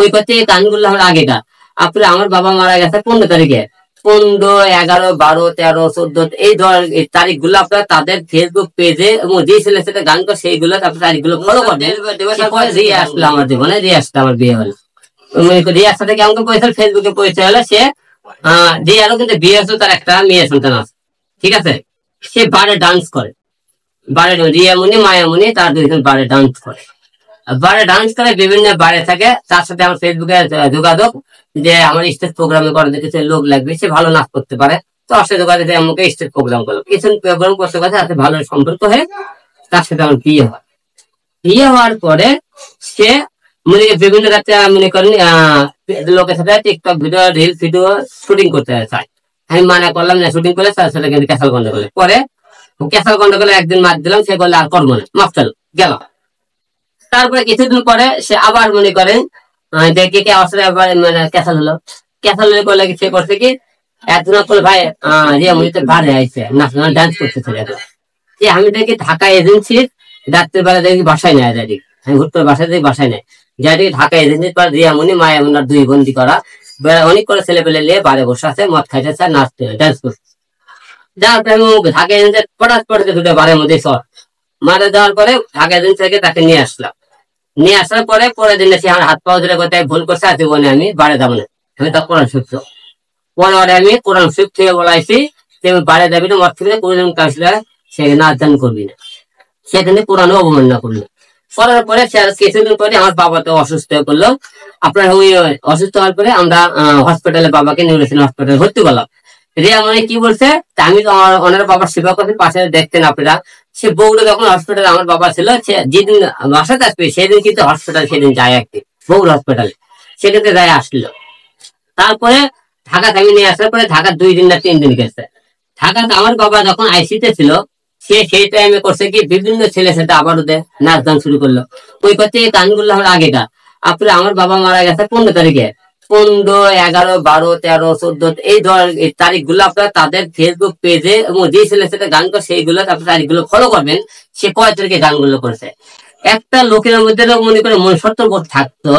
ওই কথা গানগুলো আমার আগেকার। আপনার আমার বাবা মারা গেছে 15 তারিখে, 15, 11, 12, 13, 14 এই তারিখ গুলো আপনার তাদের ফেসবুক পেজে এবং যে ছেলে সাথে গান করে সেইগুলো আপনার তারিখগুলো ফলো করবেন। রিয়া আসলো আমার জীবনে, রিয়া আসলে আমার বিয়ে হলো। রিয়ার সাথে কেমন পরিচয়, ফেসবুকে পরিচয় হলো। সে রিয়ারও কিন্তু বিয়ে হচ্ছে, তার একটা মেয়ে সন্তান আছে, ঠিক আছে। সে বারে ডান্স করে, বারে রিয়ামণি মায়ামণি তার দুইজন বারে ডান্স করে, বারে ডান্স করে, বিভিন্ন বারে থাকে। তার সাথে আমার ফেসবুকে যোগাযোগ যে আমার স্টেজ প্রোগ্রামে করাতে কিছু লোক লাগবে, সে ভালো নাচ করতে পারে। তো তার সাথে যোগাযোগ আমাকে স্টেজ প্রোগ্রাম করলো, কিছু প্রোগ্রাম করতে করতে তার ভালো সম্পর্ক হয়ে তার সাথে আমার বিয়ে হয়। বিয়ে হওয়ার পরে সে বিভিন্ন রাতে মনে করেন লোকের সাথে TikTok video, reels video shooting করতে চায়। আমি মানা করলাম না, শুটিং করলে তার সাথে কিন্তু ক্যাসাল গন্ড করলে। পরে ক্যাসাল গন্ড করলে একদিন মার দিলাম, সে বললে আর করবো না, মাফ চাল গেল। তারপরে কিছুদিন পরে সে আবার মনে করেন দেখে কে অবস্থা আবার মানে ক্যাসাল হলো। ক্যাসাল হলে করলে সে করছে কি, একদিন করে ভাই রিয়ামণিতে বারে আইছে ন্যাশনাল ডান্স করতেছে। আমি দেখি ঢাকা এজেন্সি রাত্রেবেলা দেখি বাসায় নেয়, যাই আমি ঘুরতে বাসায় দেখি বাসায় নেয়, যাই দেখি ঢাকা এজেন্সির পর রিয়ামণি মায়ামুনার 2 বন্দি করা অনেক করে ছেলে পেলে নিয়ে বারে বসে আছে, মদ খাইতেছে, নাচতে ডান্স করছে। যার পরে আমি ঢাকা এজেন্সি পটাশ পটাতে দুটো বারের মধ্যে সর মারা যাওয়ার পরে ঢাকা এজেন্সি থেকে তাকে নিয়ে আসলাম। নিয়ে আসার পরে পরের দিন সে আমার হাত পাওয়া ধরে কোথায় ভুল করছে, আর জীবনে আমি বাড়ি যাবো না, আমি তা কোরআন শিখছো। পরে আমি কোরআন শিখ থেকে বলাইছি যে আমি বাড়ি যাবি না, মদ খেলে কোনদিন কাজলে সে নাচ গান করবি না, সেখানে কোরআনও অবমাননা করলো। করার পরে কিছুদিন পরে আমার বাবা তো অসুস্থ হয়ে পড়লো। আপনার ওই অসুস্থ হওয়ার পরে আমরা হসপিটালে বাবাকে নিউরোসিন হসপিটালে ভর্তি করলাম। রিয়া মানে কি বলছে, আমি তো ওনার বাবার সেবা করছি, পাশে দেখতেন আপনারা। সে বগুড়া যখন হসপিটালে আমার বাবা ছিল, সে যেদিন বাসাতে আসবে সেদিন কিন্তু হসপিটাল সেদিন যায় একদিন বগুড়া হসপিটালে, সেদিনকে যায় আসলো। তারপরে ঢাকাতে আমি নিয়ে আসার পরে ঢাকা 2 দিন না 3 দিন গেছে। ঢাকাতে আমার বাবা যখন আইসিতে ছিল, সে সেই টাইমে করছে কি, বিভিন্ন ছেলে সাথে আবার ওদের নাচ গান শুরু করলো। ওই কথা গানগুলো আমার আগেকার। আপনার আমার বাবা মারা গেছে 15 তারিখে, 15, 11, 12, 13, 14 এই তারিখ গুলো আপনার তাদের ফেসবুক পেজে এবং যে ছেলে সাথে গান করে সেইগুলো আপনার তারিখগুলো ফলো করবেন। সে কয় তারিখে গানগুলো করেছে। একটা লোকের মধ্যে মনে করে মন সতর্ক থাকতো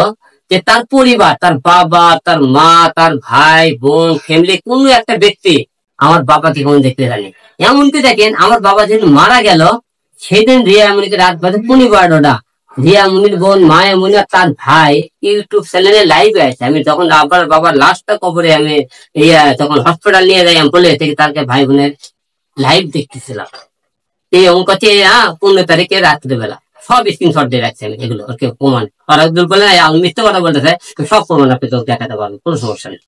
যে তার পরিবার, তার বাবা, তার মা, তার ভাই বোন, ফ্যামিলি, কোন একটা ব্যক্তি আমার বাবাকে কেমন দেখতে জানে। এমনকি দেখেন আমার বাবা যেদিন মারা গেল, সেদিন রিয়ামণিকে রাত বাজে 12টা, রিয়ামণির বোন মায়ামণি আর তার ভাই ইউটিউব চ্যানেলে লাইভে আছে। আমি যখন আবার বাবার লাশটা কবরে আমি তখন হসপিটাল নিয়ে যাই, আমি বলে থেকে তারকে ভাই বোনের লাইভ দেখতেছিলাম। এই অঙ্ক 15 তারিখে রাত্রিবেলা সব স্ক্রিনশট দিয়ে রাখছি আমি, এগুলো প্রমাণ। আর বলে আমি মিথ্যে কথা বলতে চাই, সব প্রমাণ আপনি দেখাতে পারবেন, কোনো সমস্যা নেই।